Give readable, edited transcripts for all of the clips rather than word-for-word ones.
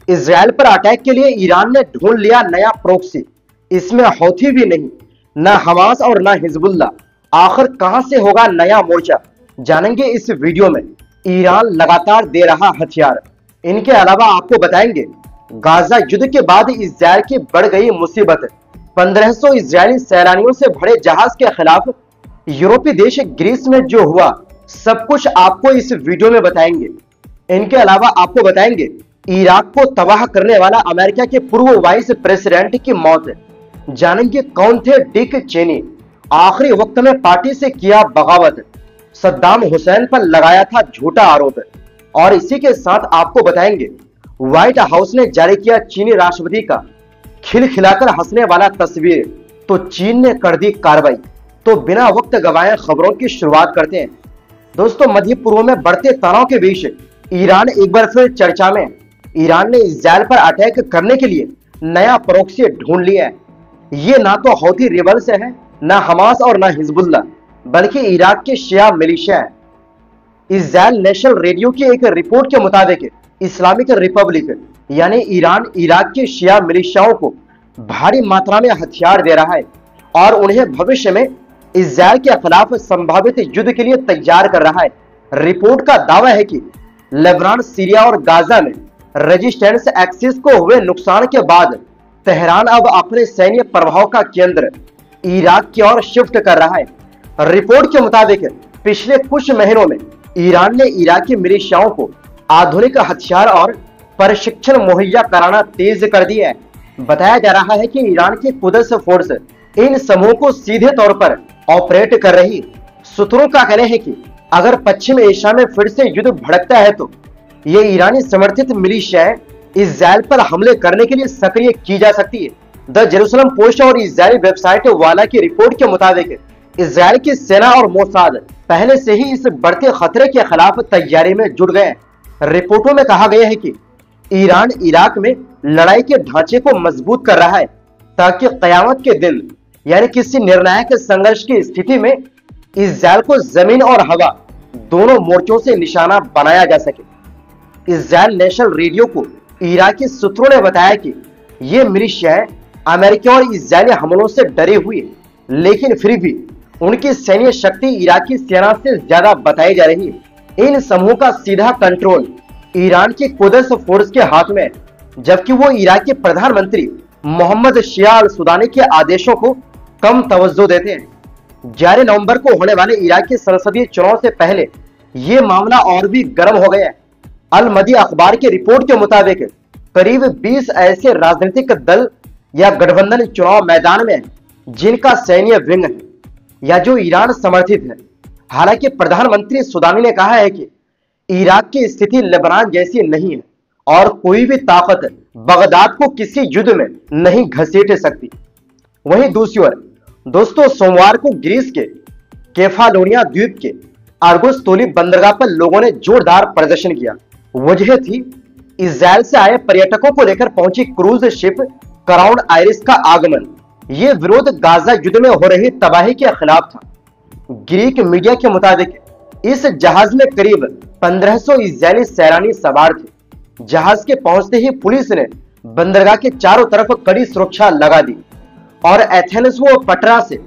Israel पर attack के लिए ईरान ने ढूंढ लिया नया प्रॉक्सी। इसमें हौथी भी नहीं, न हमास और न हिजबुल्ला। आखिर कहां से होगा नया मोर्चा, जानेंगे इस वीडियो में। ईरान लगातार दे रहा हथियार। इनके अलावा आपको बताएंगे गाजा युद्ध के बाद इजराइल की बढ़ गई मुसीबत। 1500 इजरायली सैलानियों से भरे जहाज के खिलाफ यूरोपीय देश ग्रीस में जो हुआ, सब कुछ आपको इस वीडियो में बताएंगे। इनके अलावा आपको बताएंगे इराक को तबाह करने वाला अमेरिका के पूर्व वाइस प्रेसिडेंट की मौत। जानेंगे कौन थे डिक चेनी, आखिरी वक्त में पार्टी से किया बगावत, सद्दाम हुसैन पर लगाया था झूठा आरोप। और इसी के साथ आपको बताएंगे व्हाइट हाउस ने जारी किया चीनी राष्ट्रपति का खिलखिलाकर हंसने वाला तस्वीर, तो चीन ने कर दी कार्रवाई। तो बिना वक्त गवाए खबरों की शुरुआत करते हैं। दोस्तों, मध्य पूर्व में बढ़ते तनाव के बीच ईरान एक बार फिर चर्चा में। ईरान ने इजराइल पर अटैक करने के लिए नया प्रॉक्सी ढूंढ लिया है। ये ना तो हौथी रिबल्स है, ना हमास और ना हिजबुल्ला, बल्कि इराक के शिया मिलिशिया है। इजराइल नेशनल रेडियो की एक रिपोर्ट के मुताबिक इस्लामिक रिपब्लिक यानी ईरान इराक के शिया मिलिशियाओं को भारी मात्रा में हथियार दे रहा है और उन्हें भविष्य में इजराइल के खिलाफ संभावित युद्ध के लिए तैयार कर रहा है। रिपोर्ट का दावा है कि लेबनान, सीरिया और गाजा में रेजिस्टेंस एक्सिस को हुए नुकसान के बाद तेहरान अब अपने सैन्य प्रभाव का केंद्र इराक की ओर शिफ्ट कर रहा है। रिपोर्ट के मुताबिक पिछले कुछ महीनों में ईरान ने इराकी मिलिशियाओं को आधुनिक हथियार और प्रशिक्षण मुहैया कराना तेज कर दिया है। बताया जा रहा है कि ईरान की कुदस फोर्स इन समूहों को सीधे तौर पर ऑपरेट कर रही। सूत्रों का कहना है कि अगर पश्चिम एशिया में फिर से युद्ध भड़कता है तो ये ईरानी समर्थित मिलिशियाएं इजराइल पर हमले करने के लिए सक्रिय की जा सकती है। द जेरूसलम पोस्ट और इजरायली वेबसाइट वाला की रिपोर्ट के मुताबिक इजराइल की सेना और मोसाद पहले से ही इस बढ़ते खतरे के खिलाफ तैयारी में जुट गए हैं। रिपोर्टों में कहा गया है कि ईरान इराक में लड़ाई के ढांचे को मजबूत कर रहा है ताकि कयामत के दिन यानी किसी निर्णायक संघर्ष की स्थिति में इजराइल को जमीन और हवा दोनों मोर्चों से निशाना बनाया जा सके। इजराइल नेशनल रेडियो को इराकी सूत्रों ने बताया कि ये मिलिशियाएं अमेरिकी और इजरायली हमलों से डरी हुई है, लेकिन फिर भी उनकी सैन्य शक्ति इराकी सेना से ज्यादा बताई जा रही है। इन समूह का सीधा कंट्रोल ईरान की कुदस फोर्स के हाथ में है, जबकि वो इराकी प्रधानमंत्री मोहम्मद शिया अल सुदानी के आदेशों को कम तवज्जो देते हैं। 11 नवंबर को होने वाले इराकी संसदीय चुनाव से पहले ये मामला और भी गर्म हो गया है। अल मदी अखबार की रिपोर्ट के मुताबिक करीब 20 ऐसे राजनीतिक दल या गठबंधन चुनाव मैदान में है जिनका सैन्य विंग है या जो ईरान समर्थित है। हालांकि प्रधानमंत्री सुदानी ने कहा है कि इराक की स्थिति लेबनान जैसी नहीं है और कोई भी ताकत बगदाद को किसी युद्ध में नहीं घसीट सकती। वहीं दूसरी ओर दोस्तों, सोमवार को ग्रीस के केफालोनिया द्वीप के आर्गोस्तोली बंदरगाह पर लोगों ने जोरदार प्रदर्शन किया। वजह थी इजराइल से आए पर्यटकों को लेकर पहुंची क्रूज शिप क्राउन आइरिस का आगमन। ये विरोध गाजा युद्ध में हो रही तबाही के खिलाफ था। ग्रीक मीडिया के मुताबिक इस जहाज में करीब 1500 इजरायली सैलानी सवार थे। जहाज के पहुंचते ही पुलिस ने बंदरगाह के चारों तरफ कड़ी सुरक्षा लगा दी और एथेंस व पटरा से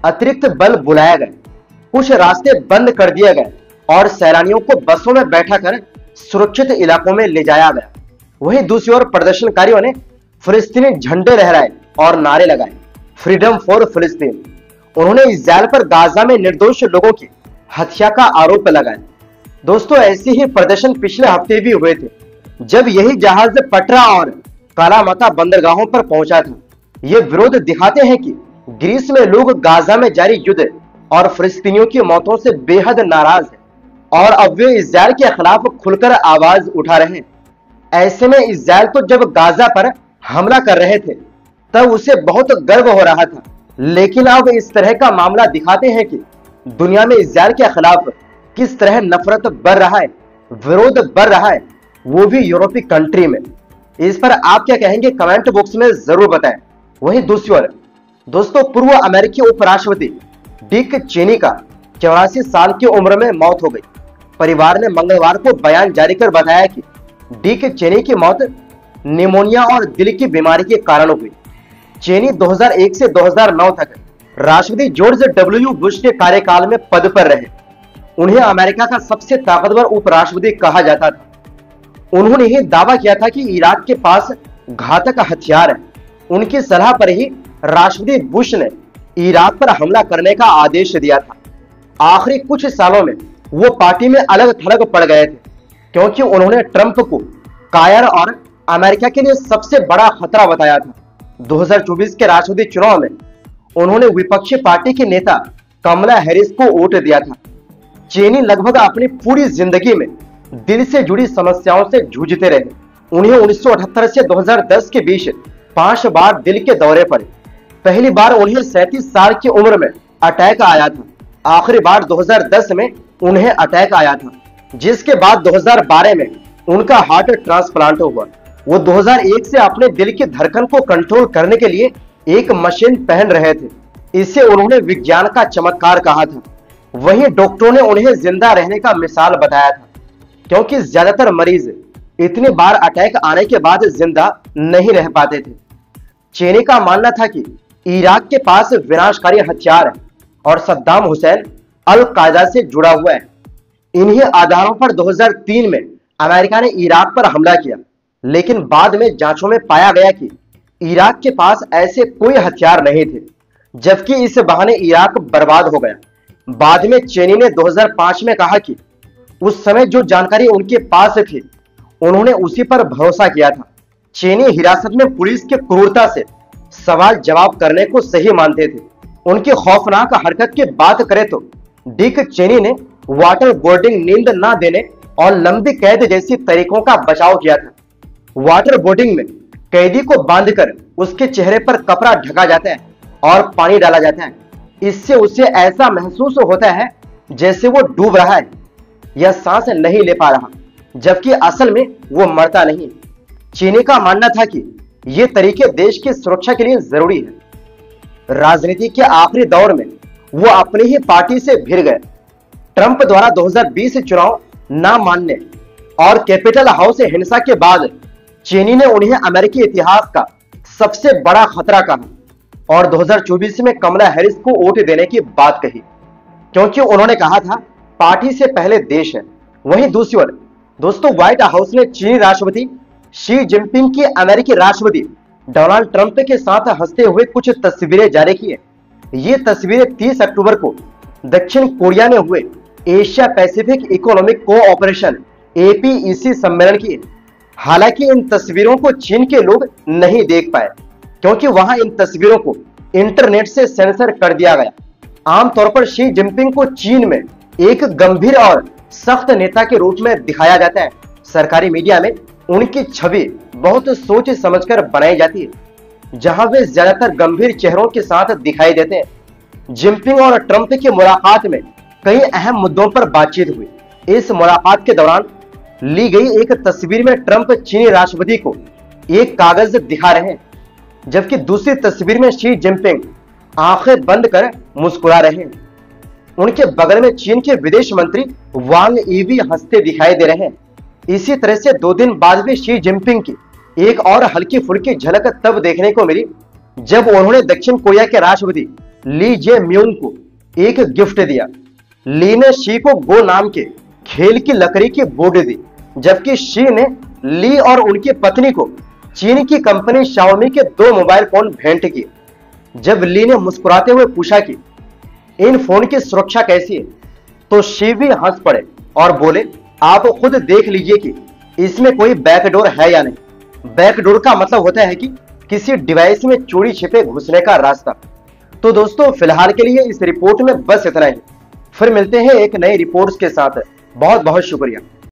अतिरिक्त बल बुलाया गया। कुछ रास्ते बंद कर दिए गए और सैलानियों को बसों में बैठाकर सुरक्षित इलाकों में ले जाया गया। वहीं दूसरी ओर प्रदर्शनकारियों ने फिलिस्तीनी झंडे लहराए और नारे लगाए, फ्रीडम फॉर फिलिस्तीन। उन्होंने इजराइल पर गाजा में निर्दोष लोगों की हत्या का आरोप लगाया। दोस्तों, ऐसे ही प्रदर्शन पिछले हफ्ते भी हुए थे जब यही जहाज पटरा और कालामाता बंदरगाहों पर पहुंचा था। ये विरोध दिखाते हैं कि ग्रीस में लोग गाजा में जारी युद्ध और फिलिस्तीनियों की मौतों से बेहद नाराज हैं और अब वे इजराइल के खिलाफ खुलकर आवाज उठा रहे हैं। ऐसे में इजराइल तो जब गाजा पर हमला कर रहे थे तब उसे बहुत गर्व हो रहा था, लेकिन अब इस तरह का मामला दिखाते हैं कि दुनिया में इजराइल के खिलाफ किस तरह नफरत बढ़ रहा है, विरोध बढ़ रहा है, वो भी यूरोपीय कंट्री में। इस पर आप क्या कहेंगे कमेंट बॉक्स में जरूर बताएं। वहीं दूसरी ओर दोस्तों, पूर्व अमेरिकी उपराष्ट्रपति डिक चेनी का 84 साल की उम्र में मौत हो गई। परिवार ने मंगलवार को बयान जारी कर बताया कि डिक चेनी की मौत निमोनिया और दिल की बीमारी के कारण हुई। चेनी 2001 से 2009 तक राष्ट्रपति जॉर्ज डब्ल्यू बुश के कार्यकाल में पद पर रहे। उन्हें अमेरिका का सबसे ताकतवर उपराष्ट्रपति कहा जाता था। उन्होंने ही दावा किया था कि इराक के पास घातक हथियार है। उनकी सलाह पर ही राष्ट्रपति बुश ने इराक पर हमला करने का आदेश दिया था। आखिरी कुछ सालों में वो पार्टी में अलग थलग पड़ गए थे, क्योंकि उन्होंने ट्रंप को कायर और अमेरिका के लिए सबसे बड़ा खतरा बताया था। 2024 के राष्ट्रपति चुनाव में उन्होंने विपक्षी पार्टी के नेता कमला हैरिस को वोट दिया था। चेनी लगभग अपनी पूरी जिंदगी में दिल से जुड़ी समस्याओं से जूझते रहे। उन्हें 1978 से 2010 के बीच 5 बार दिल के दौरे पड़े। पहली बार उन्हें 37 साल की उम्र में अटैक आया था। आखिरी बार 2010 में उन्हें अटैक आया था, जिसके बाद 2012 में उनका हार्ट ट्रांसप्लांट हुआ। वो 2001 से अपने दिल की धड़कन को कंट्रोल करने के लिए एक मशीन पहन रहे थे। इसे उन्होंने विज्ञान का चमत्कार कहा था। वहीं डॉक्टरों ने उन्हें जिंदा रहने का मिसाल बताया था, क्योंकि ज्यादातर मरीज इतनी बार अटैक आने के बाद जिंदा नहीं रह पाते थे। चेनी का मानना था कि इराक के पास विनाशकारी हथियार है और सद्दाम हुसैन अल कायदा से जुड़ा हुआ है। इन्हीं आधारों पर 2003 में अमेरिका ने इराक पर हमला किया, लेकिन बाद में जांचों में पाया गया कि इराक के पास ऐसे कोई हथियार नहीं थे, जबकि इस बहाने इराक बर्बाद हो गया। बाद में चेनी ने 2005 में कहा कि उस समय जो जानकारी उनके पास थी उन्होंने उसी पर भरोसा किया था। चेनी हिरासत में पुलिस की क्रूरता से सवाल जवाब करने को सही मानते थे। उनकी खौफनाक हरकत की बात करें तो डिक चेनी ने वाटर बोर्डिंग, नींद न देने और लंबी कैद जैसी तरीकों का बचाव किया था। वाटर बोर्डिंग में कैदी को बांधकर उसके चेहरे पर कपड़ा ढका जाता है और पानी डाला जाता है। इससे उसे ऐसा महसूस होता है जैसे वो डूब रहा है या सांस नहीं ले पा रहा, जबकि असल में वो मरता नहीं। चीनी का मानना था कि ये तरीके देश की सुरक्षा के लिए जरूरी है। राजनीति के आखिरी दौर में वो अपनी ही पार्टी से भिड़ गए। ट्रंप द्वारा 2020 चुनाव न मानने और कैपिटल हाउस हिंसा के बाद चेनी ने उन्हें अमेरिकी इतिहास का सबसे बड़ा खतरा कहा और 2024 में कमला हैरिस को वोट देने की बात कही, क्योंकि उन्होंने कहा था पार्टी से पहले देश है। वहीं दूसरी ओर दोस्तों, व्हाइट हाउस ने चीनी राष्ट्रपति शी जिनपिंग की अमेरिकी राष्ट्रपति डोनाल्ड ट्रंप के साथ हंसते हुए कुछ तस्वीरें जारी की है। ये तस्वीरें 30 अक्टूबर को दक्षिण कोरिया में हुए Asia Pacific economic cooperation APEC सम्मेलन की है। हालांकि इन तस्वीरों को चीन के लोग नहीं देख पाए, क्योंकि वहां इन तस्वीरों को इंटरनेट से सेंसर कर दिया गया। आमतौर पर शी जिनपिंग को चीन में एक गंभीर और सख्त नेता के रूप में दिखाया जाता है। सरकारी मीडिया में उनकी छवि बहुत सोच समझकर बनाई जाती है, जहां वे ज्यादातर गंभीर चेहरों के साथ दिखाई देते हैं। जिनपिंग और ट्रंप की मुलाकात में कई अहम मुद्दों पर बातचीत हुई। इस मुलाकात के दौरान ली गई एक तस्वीर में ट्रंप चीनी राष्ट्रपति को एक कागज दिखा रहे हैं, जबकि दूसरी तस्वीर में शी जिनपिंग आंखें बंद कर मुस्कुरा रहे हैं। उनके बगल में चीन के विदेश मंत्री वांग यी भी हंसते दिखाई दे रहे हैं। इसी तरह से 2 दिन बाद भी शी जिनपिंग की एक और हल्की फुल्की झलक तब देखने को मिली जब उन्होंने दक्षिण कोरिया के राष्ट्रपति ली जे म्यूंग को एक गिफ्ट दिया। ली ने शी को गो नाम के खेल की लकड़ी की बोर्ड दी, जबकि शी ने ली और उनकी पत्नी को चीन की कंपनी शाओमी के 2 मोबाइल फोन भेंट किए। जब ली ने मुस्कुराते हुए पूछा कि इन फोन की सुरक्षा कैसी है, तो शी भी हंस पड़े और बोले, आप खुद देख लीजिए कि इसमें कोई बैकडोर है या नहीं। बैकडोर का मतलब होता है कि किसी डिवाइस में चोरी छिपे घुसने का रास्ता। तो दोस्तों, फिलहाल के लिए इस रिपोर्ट में बस इतना ही। फिर मिलते हैं एक नई रिपोर्ट्स के साथ। बहुत बहुत शुक्रिया।